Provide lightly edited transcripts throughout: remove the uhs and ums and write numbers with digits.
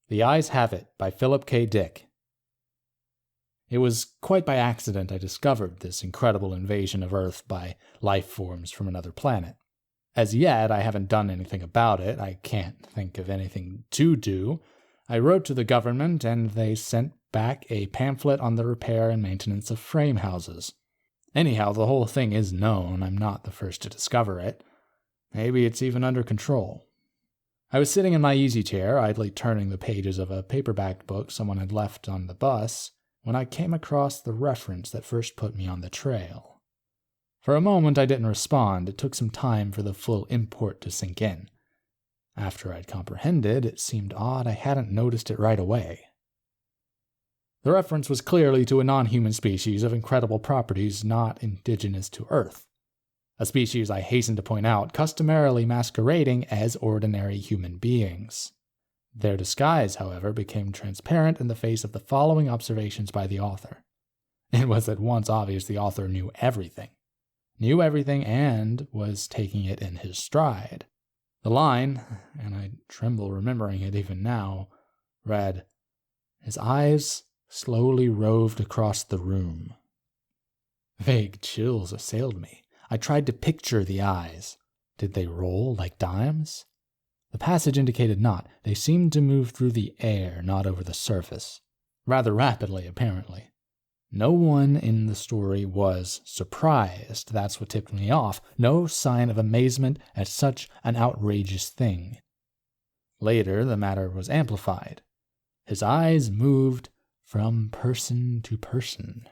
The Eyes Have It by Philip K. Dick. It was quite by accident I discovered this incredible invasion of Earth by life forms from another planet. As yet, I haven't done anything about it. I can't think of anything to do. I wrote to the government, and they sent back a pamphlet on the repair and maintenance of frame houses. Anyhow, the whole thing is known. I'm not the first to discover it. Maybe it's even under control. I was sitting in my easy chair, idly turning the pages of a paperback book someone had left on the bus, when I came across the reference that first put me on the trail. For a moment I didn't respond. It took some time for the full import to sink in. After I'd comprehended, it seemed odd I hadn't noticed it right away. The reference was clearly to a non-human species of incredible properties not indigenous to Earth. A species, I hasten to point out, customarily masquerading as ordinary human beings. Their disguise, however, became transparent in the face of the following observations by the author. It was at once obvious the author knew everything and was taking it in his stride. The line, and I tremble remembering it even now, read, "His eyes slowly roved across the room." Vague chills assailed me. I tried to picture the eyes. Did they roll like dimes? The passage indicated not. They seemed to move through the air, not over the surface. Rather rapidly, apparently. No one in the story was surprised. That's what tipped me off. No sign of amazement at such an outrageous thing. Later, the matter was amplified. His eyes moved from person to person.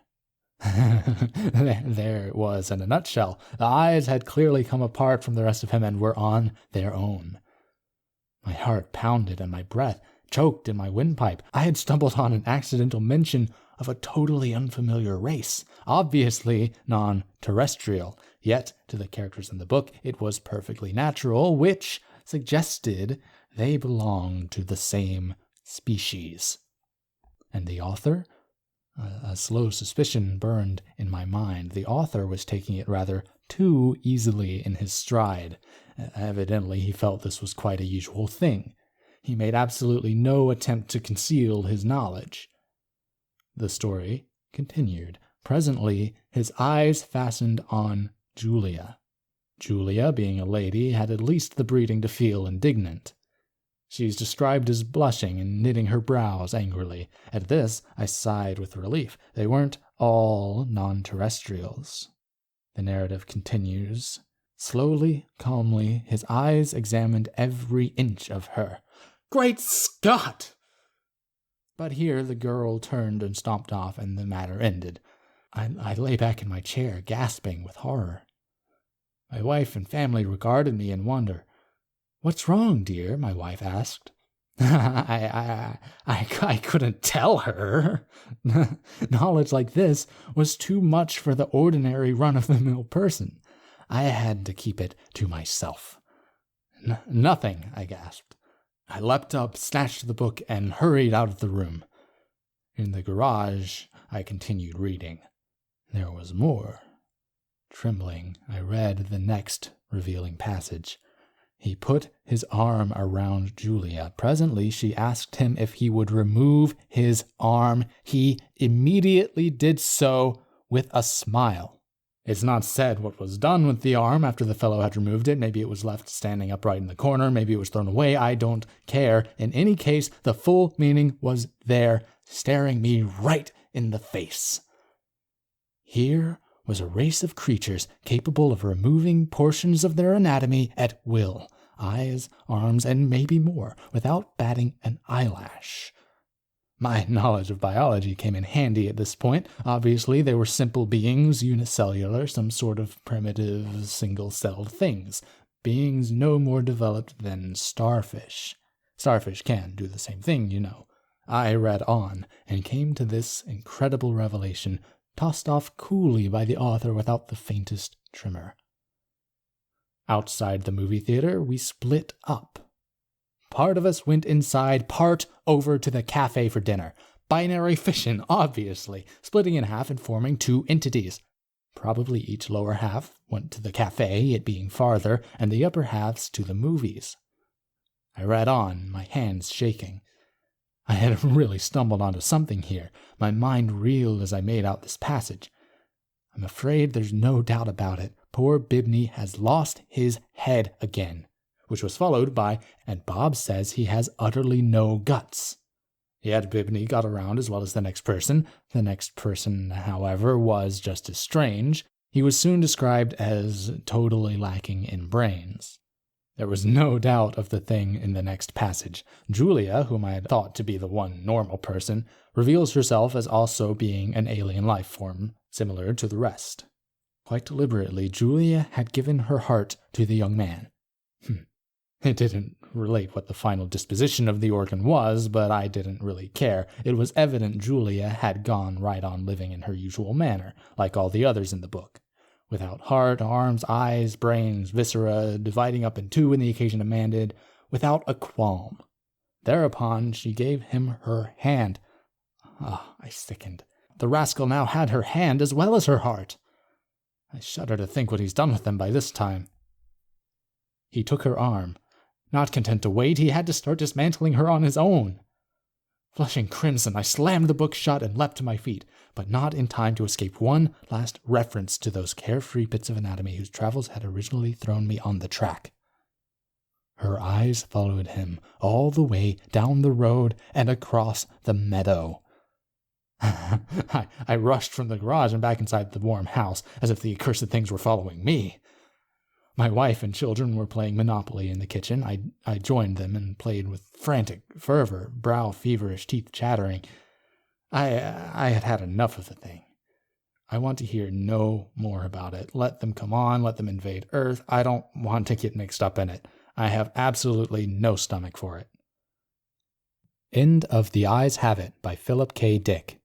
There it was in a nutshell. The eyes had clearly come apart from the rest of him and were on their own. My heart pounded and my breath choked in my windpipe. I had stumbled on an accidental mention of a totally unfamiliar race, obviously non-terrestrial. Yet, to the characters in the book, it was perfectly natural, which suggested they belonged to the same species. And the author? A slow suspicion burned in my mind. The author was taking it rather too easily in his stride. Evidently, he felt this was quite a usual thing. He made absolutely no attempt to conceal his knowledge. The story continued. Presently, his eyes fastened on Julia. Julia, being a lady, had at least the breeding to feel indignant. She's described as blushing and knitting her brows angrily. At this, I sighed with relief. They weren't all non-terrestrials. The narrative continues. Slowly, calmly, his eyes examined every inch of her. Great Scott! But here the girl turned and stomped off, and the matter ended. I lay back in my chair, gasping with horror. My wife and family regarded me in wonder. "What's wrong, dear?" my wife asked. I couldn't tell her. Knowledge like this was too much for the ordinary run-of-the-mill person. I had to keep it to myself. Nothing, I gasped. I leapt up, snatched the book, and hurried out of the room. In the garage, I continued reading. There was more. Trembling, I read the next revealing passage. He put his arm around Julia. Presently, she asked him if he would remove his arm. He immediately did so with a smile. It's not said what was done with the arm after the fellow had removed it. Maybe it was left standing upright in the corner. Maybe it was thrown away. I don't care. In any case, the full meaning was there, staring me right in the face. Here was a race of creatures capable of removing portions of their anatomy at will, eyes, arms, and maybe more, without batting an eyelash. My knowledge of biology came in handy at this point. Obviously, they were simple beings, unicellular, some sort of primitive, single-celled things. Beings no more developed than starfish. Starfish can do the same thing, you know. I read on, and came to this incredible revelation, tossed off coolly by the author without the faintest tremor. Outside the movie theater, we split up. Part of us went inside, part over to the cafe for dinner. Binary fission, obviously, splitting in half and forming two entities. Probably each lower half went to the cafe, it being farther, and the upper halves to the movies. I read on, my hands shaking. I had really stumbled onto something here. My mind reeled as I made out this passage. I'm afraid there's no doubt about it. Poor Bibney has lost his head again, which was followed by, and Bob says he has utterly no guts. Yet Bibney got around as well as the next person. The next person, however, was just as strange. He was soon described as totally lacking in brains. There was no doubt of the thing in the next passage. Julia, whom I had thought to be the one normal person, reveals herself as also being an alien life form, similar to the rest. Quite deliberately, Julia had given her heart to the young man. It didn't relate what the final disposition of the organ was, but I didn't really care. It was evident Julia had gone right on living in her usual manner, like all the others in the book. Without heart, arms, eyes, brains, viscera, dividing up in two when the occasion demanded, without a qualm. Thereupon she gave him her hand. I sickened. The rascal now had her hand as well as her heart. I shudder to think what he's done with them by this time. He took her arm. Not content to wait, he had to start dismantling her on his own. Flushing crimson, I slammed the book shut and leapt to my feet, but not in time to escape one last reference to those carefree bits of anatomy whose travels had originally thrown me on the track. Her eyes followed him all the way down the road and across the meadow. I rushed from the garage and back inside the warm house, as if the accursed things were following me. My wife and children were playing Monopoly in the kitchen. I joined them and played with frantic fervor, brow feverish, teeth chattering. I had had enough of the thing. I want to hear no more about it. Let them come on, let them invade Earth. I don't want to get mixed up in it. I have absolutely no stomach for it. End of The Eyes Have It by Philip K. Dick.